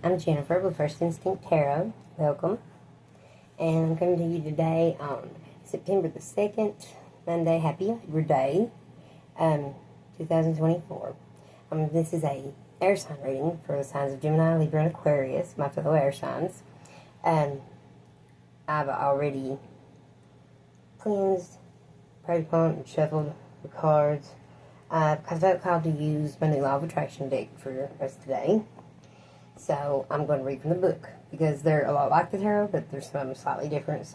I'm Jennifer with First Instinct Tarot. Welcome. And I'm coming to you today on September the 2nd, Monday. Happy Labor Day, 2024. This is a air sign reading for the signs of Gemini, Libra, and Aquarius, my fellow air signs. I've already cleansed, prayed upon, and shuffled the cards. I felt called to use my new Law of Attraction deck for us today. So I'm going to read from the book because they're a lot like the tarot, but there's some slightly different.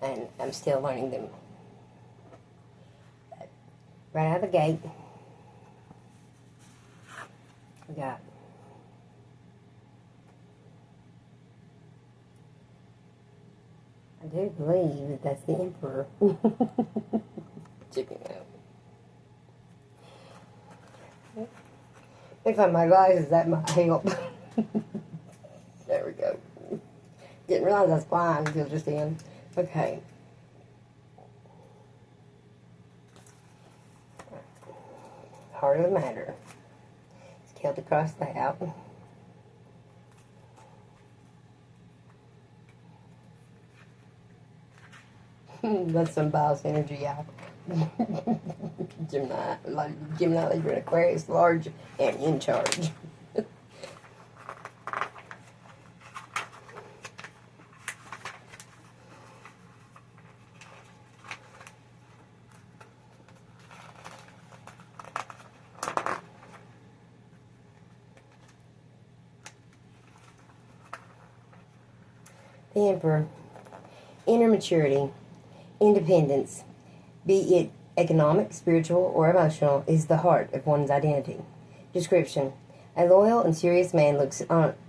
And I'm still learning them. But right out of the gate, we got I do believe that that's the Emperor. Checking out. If I my glasses, that might help. There we go. Didn't realize I was blind until just then. Okay. Heart of the matter. It's Celtic crossed out. That's some boss energy, y'all. Gemini, Libra, and Aquarius, large and in charge. The Emperor. Inner maturity, independence, be it economic, spiritual, or emotional, is the heart of one's identity. Description. A loyal and serious man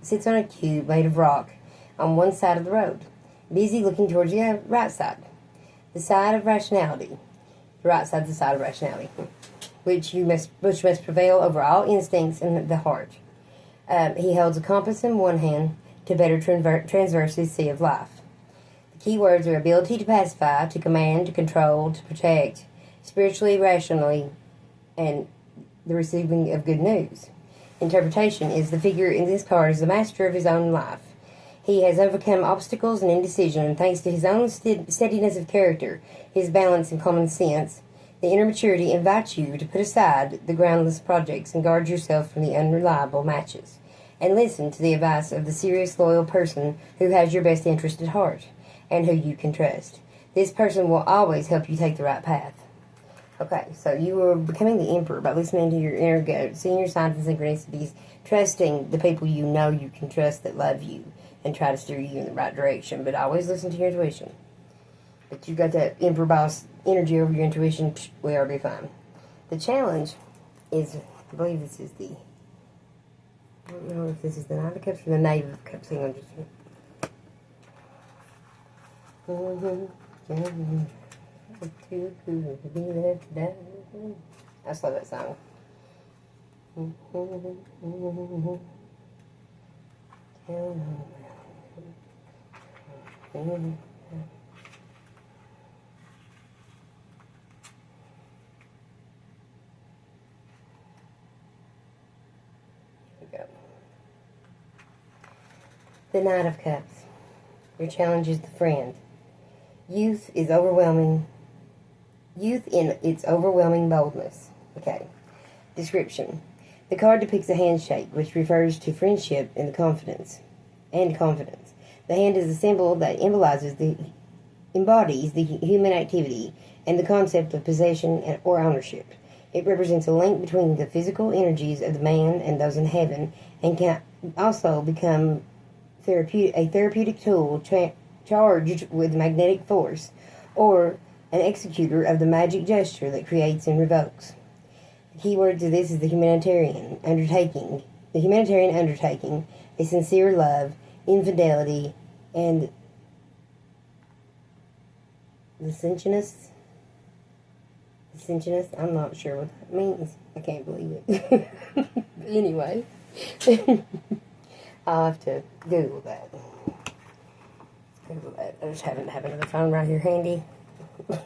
sits on a cube made of rock on one side of the road, busy looking towards the right side. The side of rationality. The right side is the side of rationality, which must prevail over all instincts in the heart. He holds a compass in one hand to better traverse the sea of life. The key words are ability to pacify, to command, to control, to protect, spiritually, rationally, and the receiving of good news. Interpretation is the figure in this card is the master of his own life. He has overcome obstacles and indecision, and thanks to his own steadiness of character, his balance and common sense, the inner maturity invites you to put aside the groundless projects and guard yourself from the unreliable matches, and listen to the advice of the serious, loyal person who has your best interest at heart, and who you can trust. This person will always help you take the right path. Okay, so you are becoming the Emperor by listening to your inner gut, seeing your signs and synchronicities, trusting the people you know you can trust that love you and try to steer you in the right direction, but always listen to your intuition. But you got that Emperor boss energy over your intuition, we ought to be fine. The challenge is, I believe this is the, I don't know if this is the Knight of Cups or the Knave of Cups. Hang on just a minute. I just love that song. Go. The Knight of Cups. Your challenge is the friend. Youth in its overwhelming boldness. Okay. Description. The card depicts a handshake, which refers to friendship and confidence. The hand is a symbol that embodies the human activity and the concept of possession or ownership. It represents a link between the physical energies of the man and those in heaven, and can also become a therapeutic tool charged with magnetic force, or an executor of the magic gesture that creates and revokes. The key word to this is the humanitarian undertaking. A sincere love, infidelity, and licentiousness. I'm not sure what that means. I can't believe it. Anyway, I'll have to Google that. I just happen to have another phone right here handy. Okay.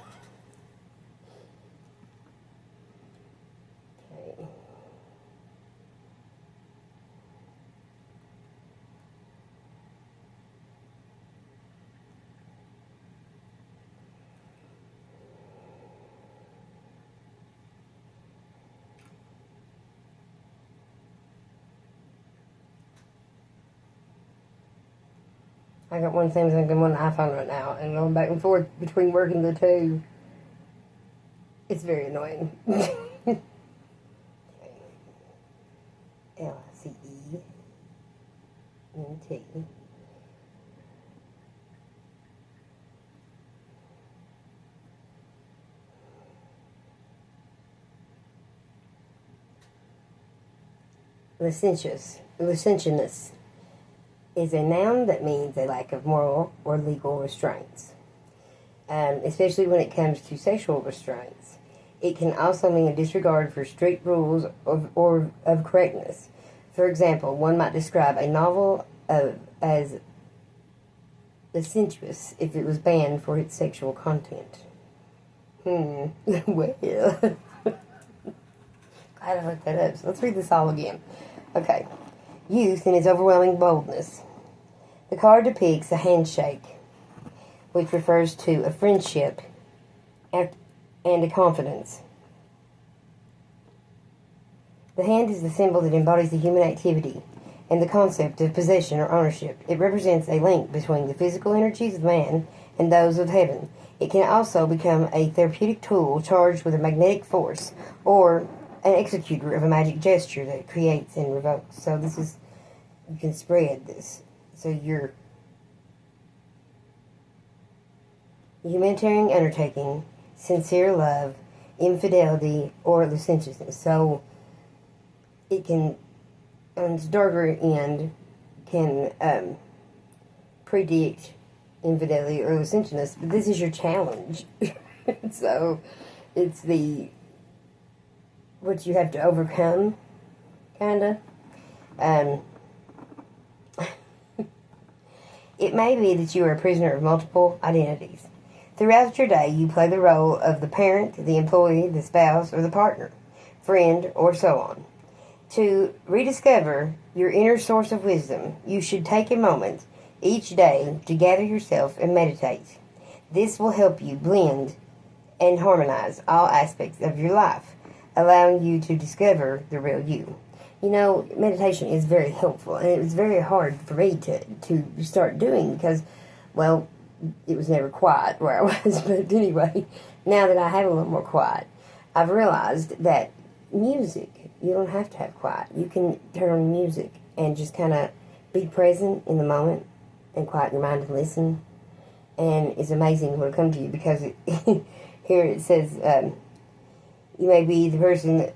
I got one Samsung and one iPhone right now, and going back and forth between working the two, it's very annoying. LICENT. Licentiousness is a noun that means a lack of moral or legal restraints, especially when it comes to sexual restraints. It can also mean a disregard for strict rules of correctness. For example, one might describe a novel as licentious if it was banned for its sexual content. Well, glad I looked that up. So let's read this all again. Okay. Youth in its overwhelming boldness. The card depicts a handshake, which refers to a friendship and a confidence. The hand is the symbol that embodies the human activity and the concept of possession or ownership. It represents a link between the physical energies of man and those of heaven. It can also become a therapeutic tool charged with a magnetic force or an executor of a magic gesture that creates and revokes. So this is, you can spread this. So your humanitarian undertaking, sincere love, infidelity, or licentiousness. So it can, on its darker end, can predict infidelity or licentiousness, but this is your challenge. So it's what you have to overcome, kinda. It may be that you are a prisoner of multiple identities. Throughout your day, you play the role of the parent, the employee, the spouse, or the partner, friend, or so on. To rediscover your inner source of wisdom, you should take a moment each day to gather yourself and meditate. This will help you blend and harmonize all aspects of your life, allowing you to discover the real you. You know, meditation is very helpful, and it was very hard for me to start doing because, well, it was never quiet where I was. But anyway, now that I have a little more quiet, I've realized that music, you don't have to have quiet. You can turn on music and just kind of be present in the moment and quiet your mind and listen. And it's amazing what will come to you because here it says, you may be a prisoner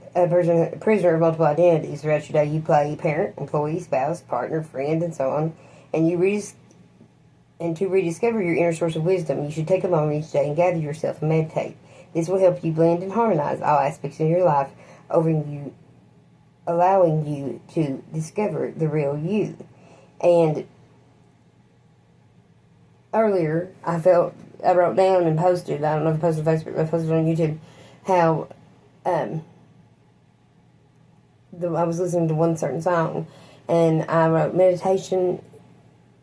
of multiple identities. Throughout your day, you play parent, employee, spouse, partner, friend, and so on. And to rediscover your inner source of wisdom, you should take a moment each day and gather yourself and meditate. This will help you blend and harmonize all aspects of your life, allowing you to discover the real you. And earlier, I wrote down and posted, I don't know if I posted on Facebook, but I posted on YouTube, how I was listening to one certain song, and I wrote meditation.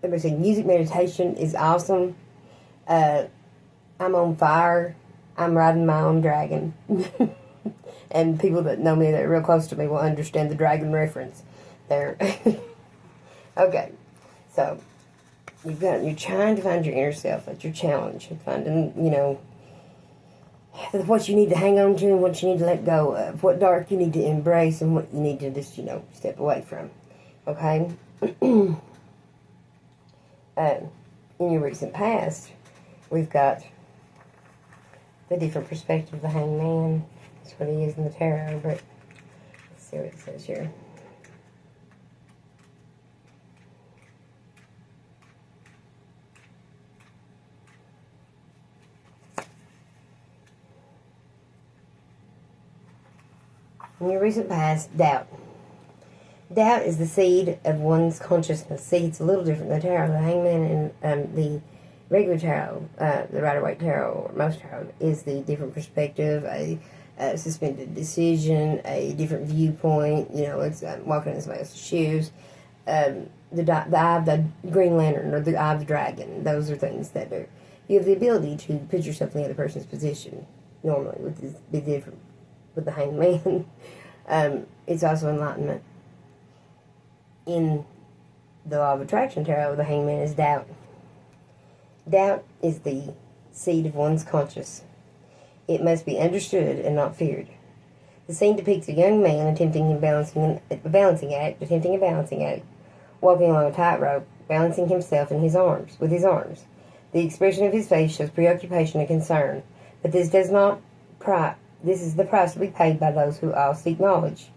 Everybody said music meditation is awesome. I'm on fire. I'm riding my own dragon. And people that know me that are real close to me will understand the dragon reference there. Okay, so you're trying to find your inner self. That's your challenge. Finding, what you need to hang on to and what you need to let go of. What dark you need to embrace and what you need to just, step away from. Okay? In your recent past, we've got the different perspective of the Hanged Man. That's what he is in the tarot, but let's see what it says here. In your recent past, doubt. Doubt is the seed of one's consciousness. See, it's a little different than the tarot. The Hangman and the regular tarot, the Rider-Waite tarot, or most tarot, is the different perspective, a suspended decision, a different viewpoint. It's walking in somebody else's shoes. The eye of the Green Lantern or the eye of the dragon. Those are things that you have the ability to put yourself in the other person's position. Normally, with this be different with the Hanged Man. It's also enlightenment. In the Law of Attraction tarot, the Hanged Man is doubt. Doubt is the seed of one's conscience. It must be understood and not feared. The scene depicts a young man attempting a balancing act, walking along a tightrope, balancing himself in his arms with his arms. The expression of his face shows preoccupation and concern, but this is the price to be paid by those who all seek knowledge.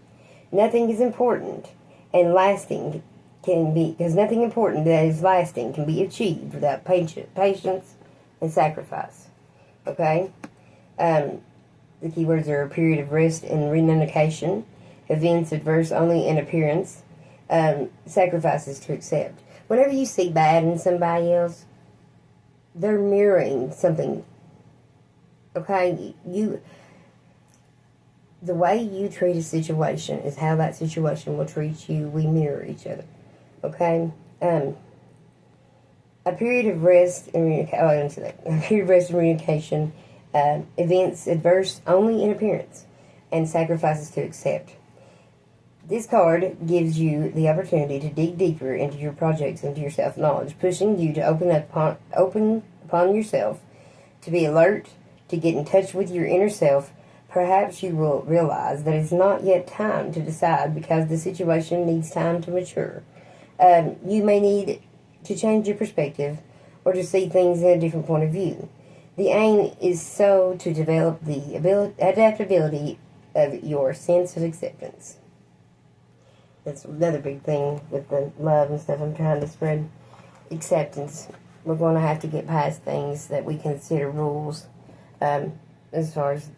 Nothing is important and lasting because nothing important that is lasting can be achieved without patience and sacrifice. Okay? The keywords are a period of rest and renunciation, events adverse only in appearance, sacrifices to accept. Whenever you see bad in somebody else, they're mirroring something. Okay? The way you treat a situation is how that situation will treat you. We mirror each other. Okay? A period of rest and reunification, events adverse only in appearance, and sacrifices to accept. This card gives you the opportunity to dig deeper into your projects and into your self-knowledge, pushing you to open upon yourself, to be alert, to get in touch with your inner self. Perhaps you will realize that it's not yet time to decide because the situation needs time to mature. You may need to change your perspective or to see things in a different point of view. The aim is so to develop the adaptability of your sense of acceptance. That's another big thing with the love and stuff. I'm trying to spread acceptance. We're going to have to get past things that we consider rules. As far as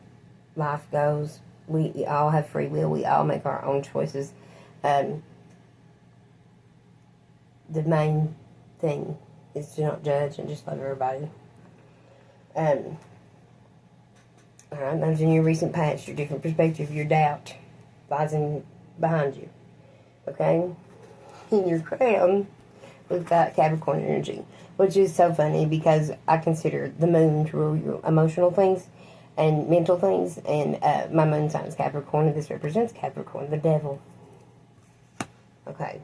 life goes, we all have free will. We all make our own choices. The main thing is to not judge and just love everybody. Alright, those in your recent past, your different perspective, your doubt lies behind you. Okay? In your crown, we've got Capricorn energy, which is so funny because I consider the moon to rule your emotional things and mental things, and my moon sign is Capricorn, and this represents Capricorn, the devil. Okay.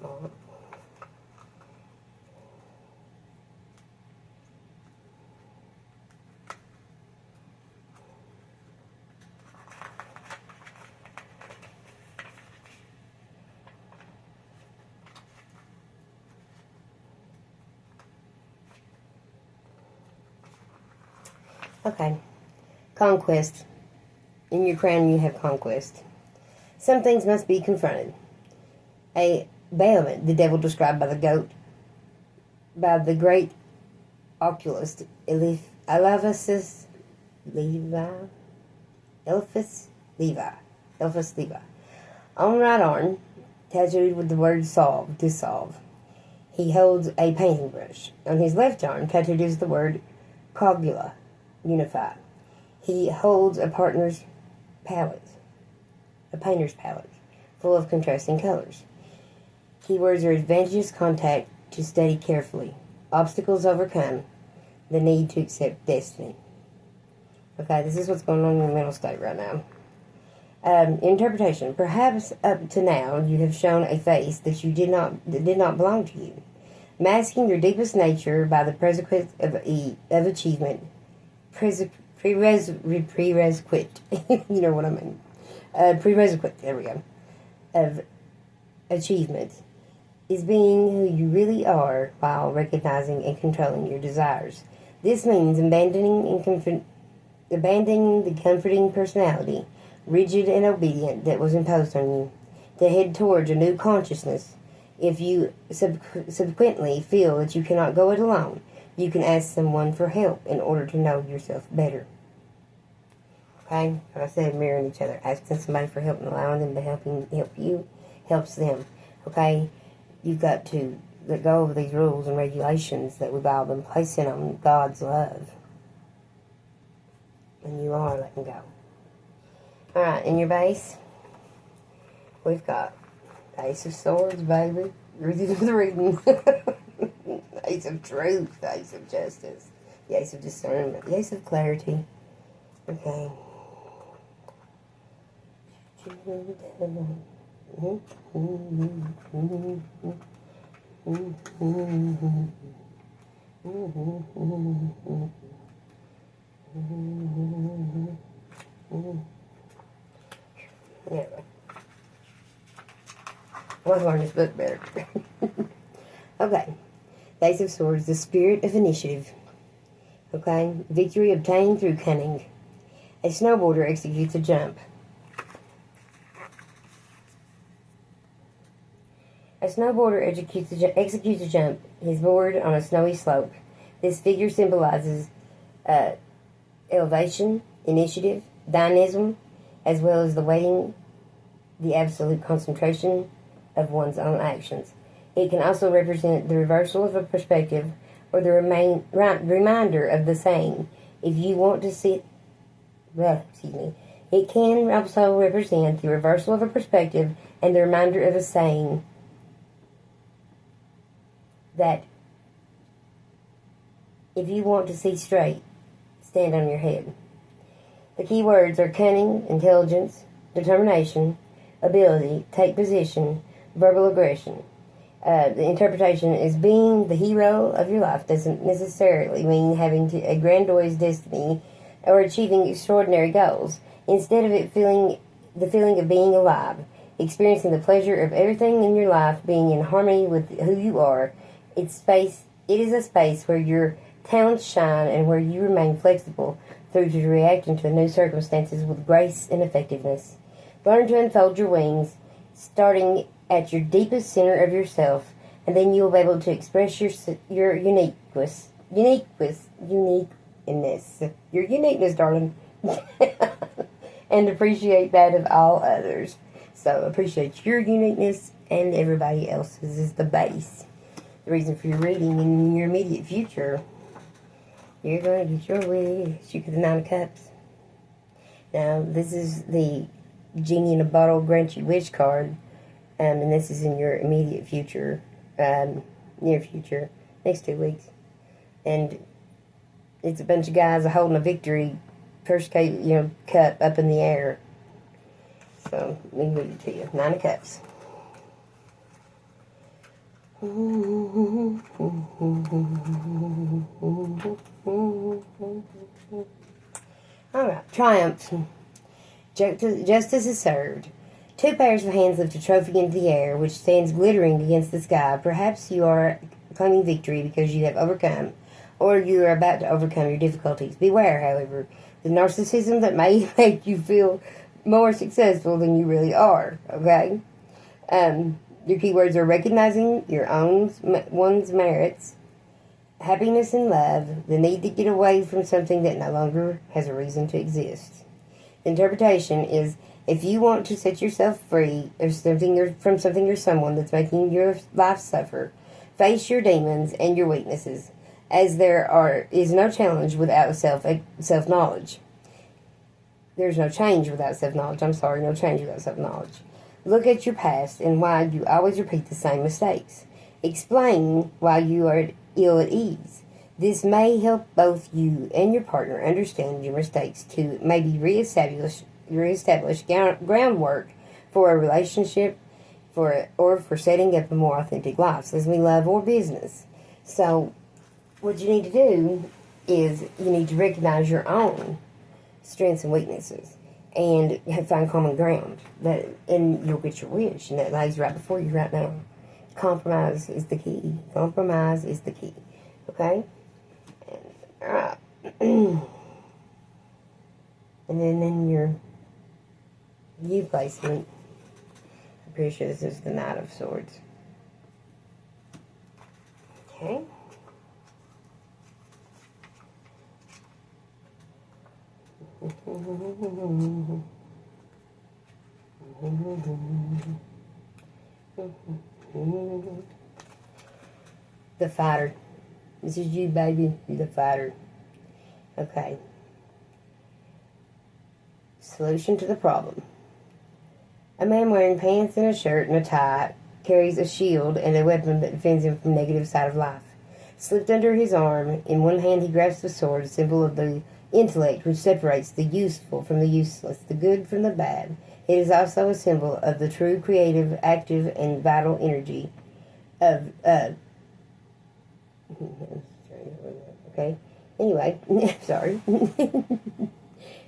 Come on. Okay. Conquest. In your crown, you have conquest. Some things must be confronted. A Bahamut, the devil described by the goat, by the great oculist Eliphas Levi. On right arm, tattooed with the word dissolve. He holds a painting brush. On his left arm, tattooed is the word cogula, unify. He holds a painter's palette, full of contrasting colors. Keywords are advantageous contact to study carefully, obstacles overcome, the need to accept destiny. Okay, this is what's going on in your mental state right now. Interpretation. Perhaps up to now you have shown a face that did not belong to you, masking your deepest nature by the prerequisite of achievement. Prerequisite. You know what I mean. Prerequisite. There we go. Of achievement is being who you really are while recognizing and controlling your desires. This means abandoning the comforting personality, rigid and obedient, that was imposed on you, to head towards a new consciousness. If you subsequently feel that you cannot go it alone, you can ask someone for help in order to know yourself better. Okay? Like I said, mirroring each other. Asking somebody for help and allowing them to help you helps them. Okay? You've got to let go of these rules and regulations that we've all been placing on God's love. And you are letting go. Alright, in your base, we've got the Ace of Swords, baby. Ready to the reading. Ace of Truth, the Ace of Justice, the Ace of Discernment, the Ace of Clarity. Okay. Anyway, I want to learn this book better. Okay. Ace of Swords, the spirit of initiative. Okay. Victory obtained through cunning. A snowboarder executes a jump. A snowboarder executes a jump, his board on a snowy slope. This figure symbolizes elevation, initiative, dynamism, as well as the absolute concentration of one's own actions. It can also represent the reversal of a perspective or the reminder of the saying, if you want to sit, It can also represent the reversal of a perspective and the reminder of a saying that if you want to see straight, stand on your head. The key words are cunning, intelligence, determination, ability, take position, verbal aggression. The interpretation is being the hero of your life doesn't necessarily mean having a grandiose destiny or achieving extraordinary goals. Instead of the feeling of being alive, experiencing the pleasure of everything in your life being in harmony with who you are. It is a space where your talents shine and where you remain flexible through to reacting to new circumstances with grace and effectiveness. Learn to unfold your wings, starting at your deepest center of yourself, and then you will be able to express your uniqueness, darling, and appreciate that of all others. So appreciate your uniqueness and everybody else's is the base. The reason for your reading in your immediate future, you're going to get your wish. You get the Nine of Cups. Now, this is the Genie in a Bottle Grant You Wish card, and this is in your immediate future, near future, next 2 weeks. And it's a bunch of guys holding a victory cup up in the air. So, let me read it to you. Nine of Cups. Alright, triumphs. Justice is served. 2 pairs of hands lift a trophy into the air, which stands glittering against the sky. Perhaps you are claiming victory because you have overcome, or you are about to overcome your difficulties. Beware, however, the narcissism that may make you feel more successful than you really are. Okay? Your keywords are recognizing one's merits, happiness and love, the need to get away from something that no longer has a reason to exist. The interpretation is, if you want to set yourself free from something or someone that's making your life suffer, face your demons and your weaknesses, as there is no challenge without self-knowledge. There's no change without self-knowledge. No change without self-knowledge. Look at your past and why you always repeat the same mistakes. Explain why you are ill at ease. This may help both you and your partner understand your mistakes to maybe reestablish groundwork for a relationship or for setting up a more authentic life, as we love or business. So what you need to do is you need to recognize your own strengths and weaknesses and find common ground, and you'll get your wish, and that lays right before you right now. Compromise is the key. Compromise is the key. Okay? Alright. And then in your U placement, I'm pretty sure this is the Knight of Swords. Okay? The fighter. This is you, baby. You're the fighter. Okay. Solution to the problem. A man wearing pants and a shirt and a tie carries a shield and a weapon that defends him from the negative side of life. Slipped under his arm, in one hand he grasps the sword, a symbol of the intellect which separates the useful from the useless, the good from the bad, It is also a symbol of the true creative, active, and vital energy of, okay, anyway, sorry.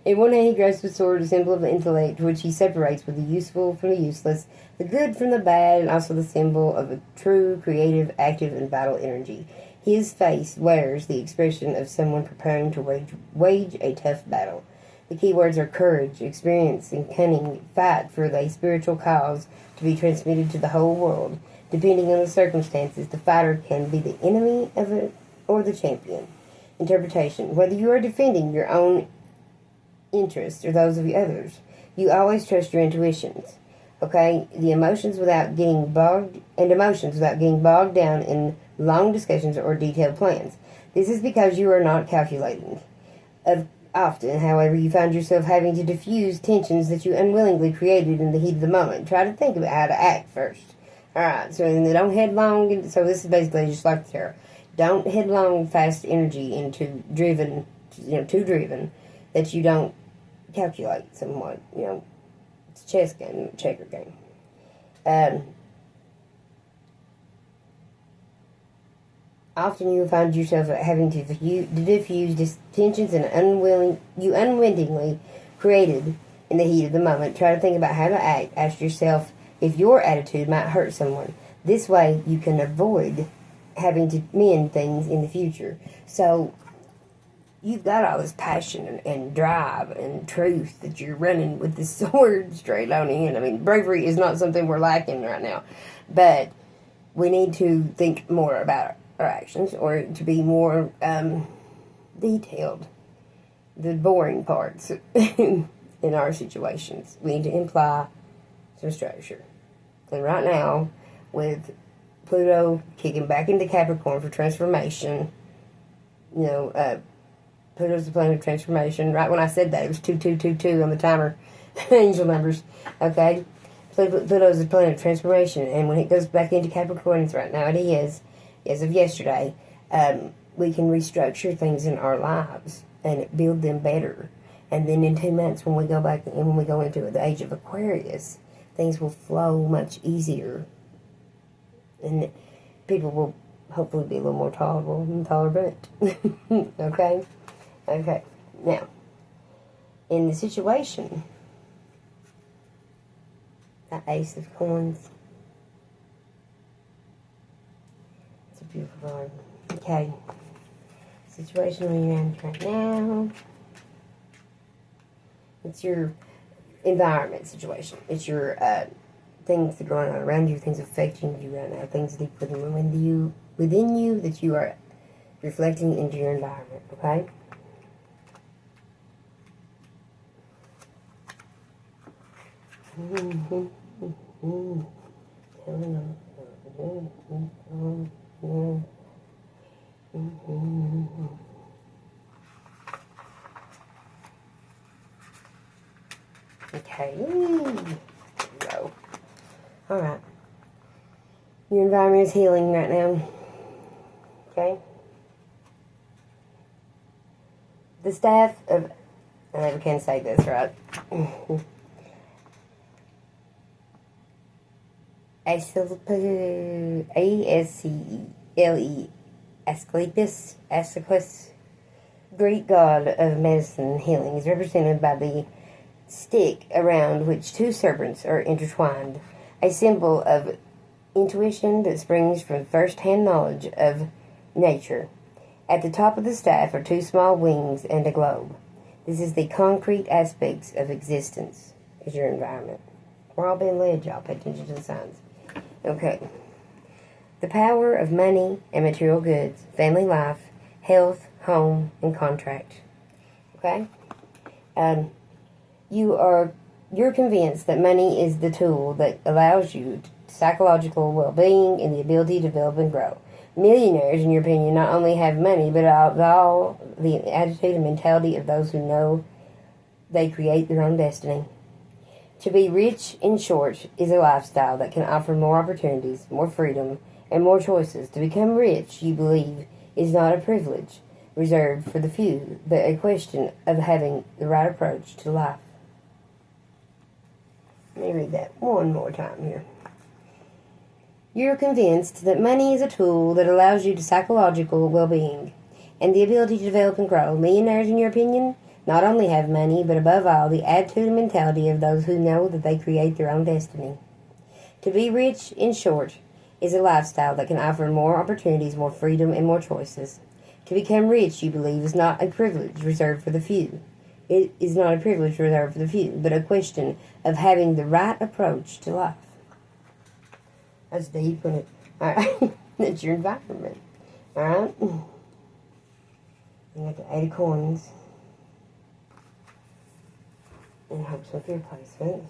In one hand he grasps the sword, a symbol of the intellect, which he separates with the useful from the useless, the good from the bad, and also the symbol of a true, creative, active, and vital energy. His face wears the expression of someone preparing to wage a tough battle. The key words are courage, experience, and cunning. Fight for a spiritual cause to be transmitted to the whole world. Depending on the circumstances, the fighter can be the enemy of it or the champion. Interpretation. Whether you are defending your own interests or those of the others, you always trust your intuitions. Okay? Emotions without getting bogged down in long discussions or detailed plans. This is because you are not calculating. Often, however, you find yourself having to diffuse tensions that you unwillingly created in the heat of the moment. Try to think about how to act first. Alright, so don't headlong. So this is basically just like the tarot. Don't headlong fast energy into too driven, that you don't calculate somewhat. It's a chess game, a checker game. Often you will find yourself having to diffuse tensions and unwittingly created in the heat of the moment. Try to think about how to act. Ask yourself if your attitude might hurt someone. This way you can avoid having to mend things in the future. So you've got all this passion and drive and truth that you're running with this sword straight on in. I mean, bravery is not something we're lacking right now. But we need to think more about our actions, or to be more detailed. The boring parts in our situations. We need to imply some structure. And right now, with Pluto kicking back into Capricorn for transformation, Pluto's the planet of transformation. Right when I said that, it was 2222 on the timer. Angel numbers. Okay? Pluto's the planet of transformation, and when it goes back into Capricorn, right now it is, as of yesterday, we can restructure things in our lives and build them better. And then in 2 months, when we go back and when we go into the age of Aquarius, things will flow much easier. And people will hopefully be a little more tolerable and tolerant. Okay? Okay. Now, in the situation, the Ace of Coins. It's a beautiful card. Okay. Situation where you're in right now. It's your environment situation. It's your things that are going on around you, things affecting you right now, things deep within you that you are reflecting into your environment, okay? Okay. Go. Alright. Your environment is healing right now. Okay? The staff of... I never can say this, right? Asclepius, Greek god of medicine and healing, is represented by the stick around which two serpents are intertwined, a symbol of intuition that springs from first-hand knowledge of nature. At the top of the staff are two small wings and a globe. This is the concrete aspects of existence, is your environment. We're all being led, y'all. Pay attention to the signs. Okay. The power of money and material goods, family life, health, home, and contract. Okay? You're convinced that money is the tool that allows you psychological well-being and the ability to develop and grow. Millionaires, in your opinion, not only have money, but all the attitude and mentality of those who know they create their own destiny. To be rich, in short, is a lifestyle that can offer more opportunities, more freedom, and more choices. To become rich, you believe, is not a privilege reserved for the few, but a question of having the right approach to life. me read that one more time here. You're convinced that money is a tool that allows you to psychological well-being and the ability to develop and grow. Millionaires, in your opinion, not only have money, but above all, the attitude and mentality of those who know that they create their own destiny. To be rich, in short, is a lifestyle that can offer more opportunities, more freedom, and more choices. To become rich, you believe, is not a privilege reserved for the few. It is not a privilege reserved for the few, but a question of having the right approach to life. That's deep, isn't it? Alright, that's your environment. Alright? You got the 8 of coins. And hopes with your placement.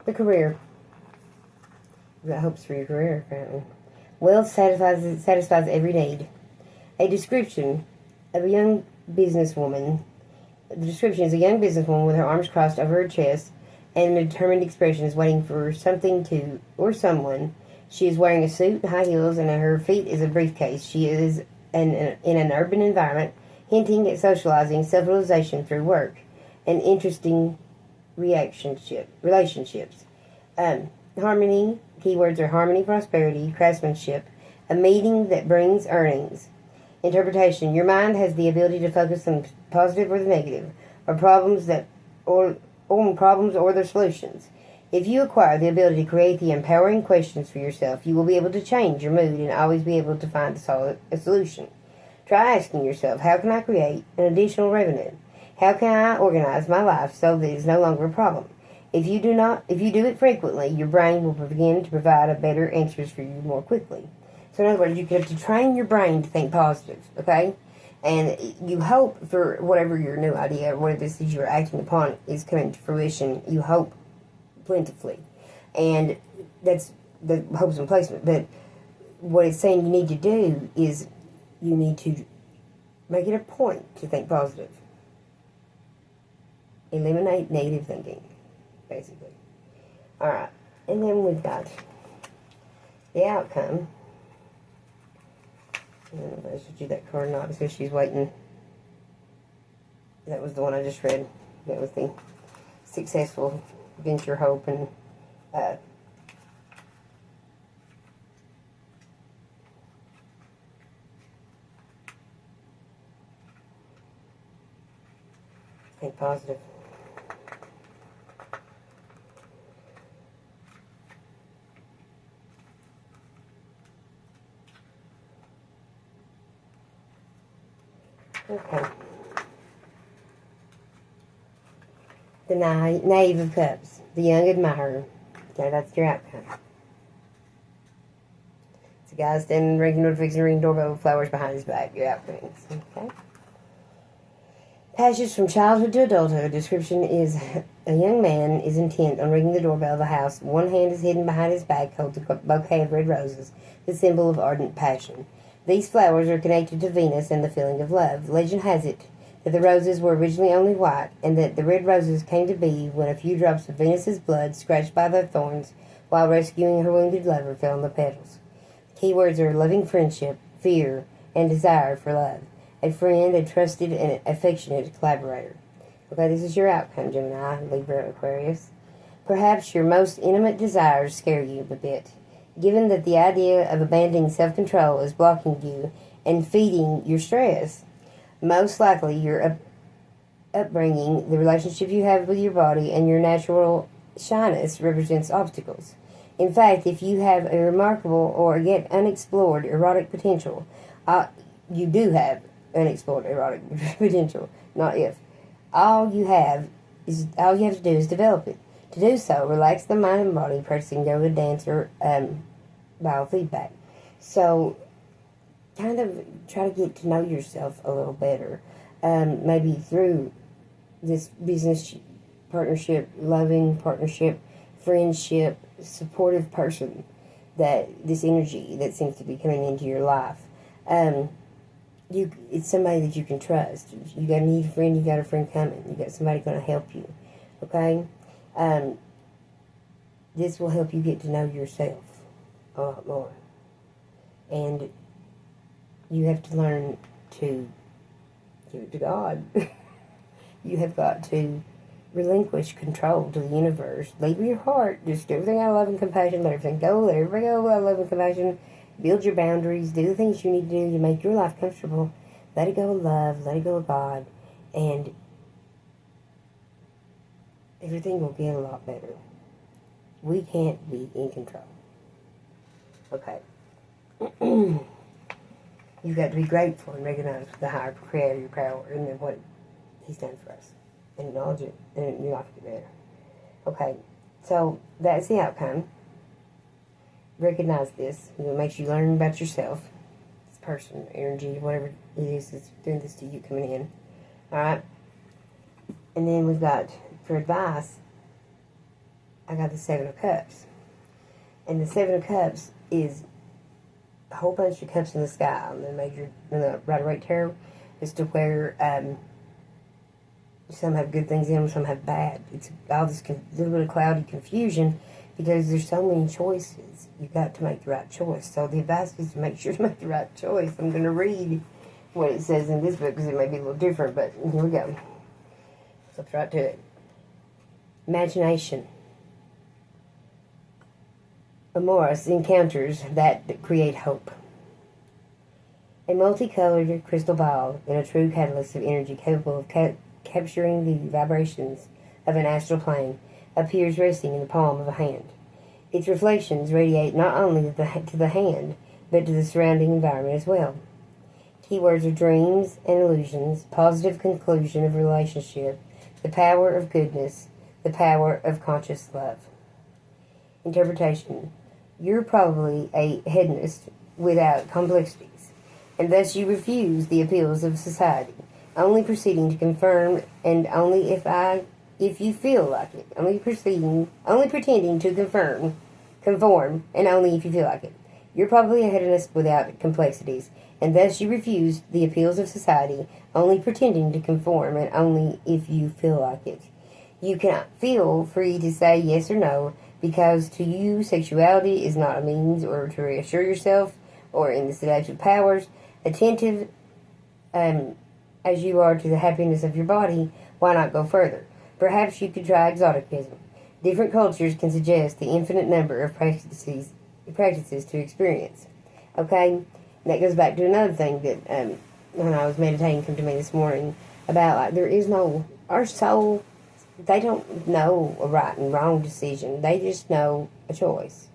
The career. You've got hopes for your career, apparently. Wealth satisfies every need. A description of a young businesswoman. The description is a young businesswoman with her arms crossed over her chest and a determined expression is waiting for something or someone. She is wearing a suit, high heels, and at her feet is a briefcase. She is in an urban environment, hinting at socializing, self-realization through work, and interesting relationships. Harmony, keywords are harmony, prosperity, craftsmanship, a meeting that brings earnings. Interpretation, your mind has the ability to focus on positive or the negative, or problems or their solutions. If you acquire the ability to create the empowering questions for yourself, you will be able to change your mood and always be able to find a solution. Try asking yourself, how can I create an additional revenue? How can I organize my life so that it is no longer a problem? If you do it frequently, your brain will begin to provide better answers for you more quickly. So in other words, you have to train your brain to think positive, okay? And you hope for whatever your new idea or whatever this is you're acting upon is coming to fruition. You hope plentifully. And that's the hopes and placement. But what it's saying you need to do is you need to make it a point to think positive. Eliminate negative thinking, basically. Alright, and then we've got the outcome. I don't know if I should do that card or not because she's waiting. That was the one I just read. That was the successful venture hope and think positive. Okay. The Knave of Cups. The Young Admirer. Okay, that's your outcome. It's a guy standing ringing notification, ringing doorbell with flowers behind his back. Your outcomes. Okay. Passage from childhood to adulthood. Description is a young man is intent on ringing the doorbell of a house. One hand is hidden behind his back, holds a bouquet of red roses, the symbol of ardent passion. These flowers are connected to Venus and the feeling of love. Legend has it that the roses were originally only white, and that the red roses came to be when a few drops of Venus's blood, scratched by the thorns while rescuing her wounded lover, fell on the petals. Keywords are loving friendship, fear, and desire for love. A friend, a trusted, and affectionate collaborator. Okay, this is your outcome, Gemini, Libra, Aquarius. Perhaps your most intimate desires scare you a bit. Given that the idea of abandoning self-control is blocking you and feeding your stress, most likely your upbringing, the relationship you have with your body, and your natural shyness represents obstacles. In fact, if you have a remarkable or yet unexplored erotic potential, you do have unexplored erotic potential, not if. All you have to do is develop it. To do so, relax the mind and body, practicing yoga, dance, or biofeedback. So, kind of try to get to know yourself a little better. Maybe through this business partnership, loving partnership, friendship, supportive person, this energy that seems to be coming into your life. It's somebody that you can trust. You need a friend, you got a friend coming. You got somebody going to help you. Okay? this will help you get to know yourself a lot more. And you have to learn to give it to God. You have got to relinquish control to the universe. Leave your heart. Just do everything out of love and compassion. Let everything go. Let everything go out of love and compassion. Build your boundaries. Do the things you need to do to make your life comfortable. Let it go of love. Let it go of God. And everything will get a lot better. We can't be in control. Okay. You've got to be grateful and recognize the higher creator, your power, and then what He's done for us. And acknowledge it, and your life will get better. Okay, so that's the outcome. Recognize this. It makes you learn about yourself. This person, energy, whatever it is that's doing this to you coming in. Alright? And then we've got, for advice, I got the Seven of Cups. And the Seven of Cups is a whole bunch of cups in the sky on the major, in the Rider-Waite Tarot, as to where some have good things in them, some have bad. It's all this little bit of cloudy confusion because there's so many choices. You've got to make the right choice. So the advice is to make sure to make the right choice. I'm going to read what it says in this book because it may be a little different, but here we go. Let's right to it. Imagination. Amorous encounters that create hope. A multicolored crystal ball and a true catalyst of energy capable of capturing the vibrations of an astral plane appears resting in the palm of a hand. Its reflections radiate not only to the hand, but to the surrounding environment as well. Keywords are dreams and illusions, positive conclusion of relationship, the power of goodness, the power of conscious love. Interpretation. You're probably a hedonist without complexities, and thus you refuse the appeals of society, only proceeding to confirm, and only if you feel like it. Only pretending to conform, and only if you feel like it. You're probably a hedonist without complexities, and thus you refuse the appeals of society, only pretending to conform, and only if you feel like it. You cannot feel free to say yes or no, because to you sexuality is not a means or to reassure yourself, or in the seductive powers, attentive as you are to the happiness of your body, why not go further? Perhaps you could try exoticism. Different cultures can suggest the infinite number of practices to experience. Okay? And that goes back to another thing that, when I was meditating, came to me this morning, about, like, there is no, our soul, they don't know a right and wrong decision. They just know a choice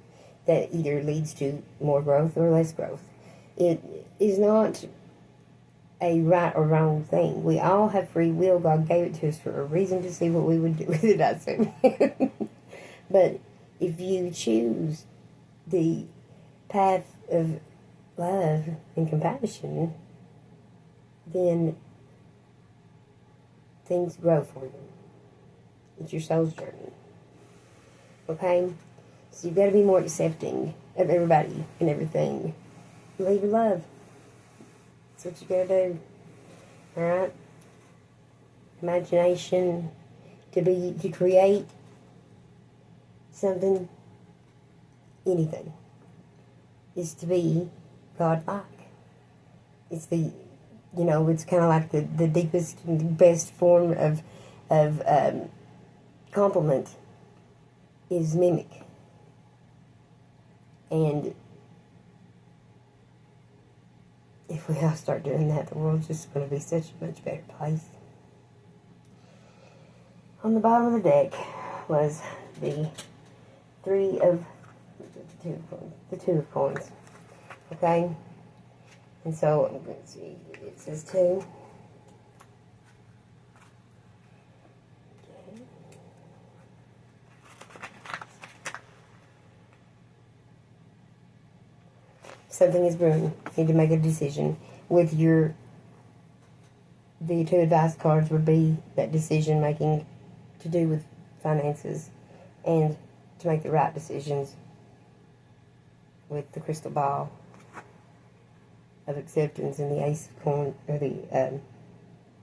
that either leads to more growth or less growth. It is not a right or wrong thing. We all have free will. God gave it to us for a reason, to see what we would do with it, I assume. But if you choose the path of love and compassion, then things grow for you. It's your soul's journey. Okay? So you've got to be more accepting of everybody and everything. Leave your love. That's what you got to do. Alright? Imagination. To create something, anything, is to be God-like. It's the, it's kind of like the deepest and best form of compliment is mimic. And if we all start doing that, the world's just going to be such a much better place. On the bottom of the deck was the Two of Coins. Okay? And so, I'm going to see, it says 2. Something is brewing. You need to make a decision. With the 2 advice cards would be that decision making to do with finances and to make the right decisions with the crystal ball of acceptance and the Ace of Coins, or the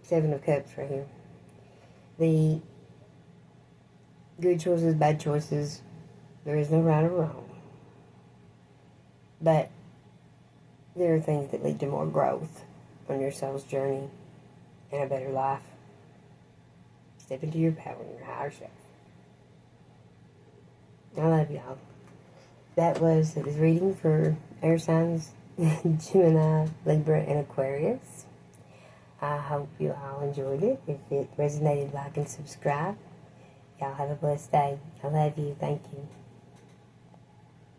7 of Cups right here. The good choices, bad choices, There is no right or wrong. But there are things that lead to more growth on your soul's journey and a better life. Step into your power and your higher self. I love y'all. It was reading for air signs, Gemini, Libra, and Aquarius. I hope you all enjoyed it. If it resonated, like and subscribe. Y'all have a blessed day. I love you. Thank you.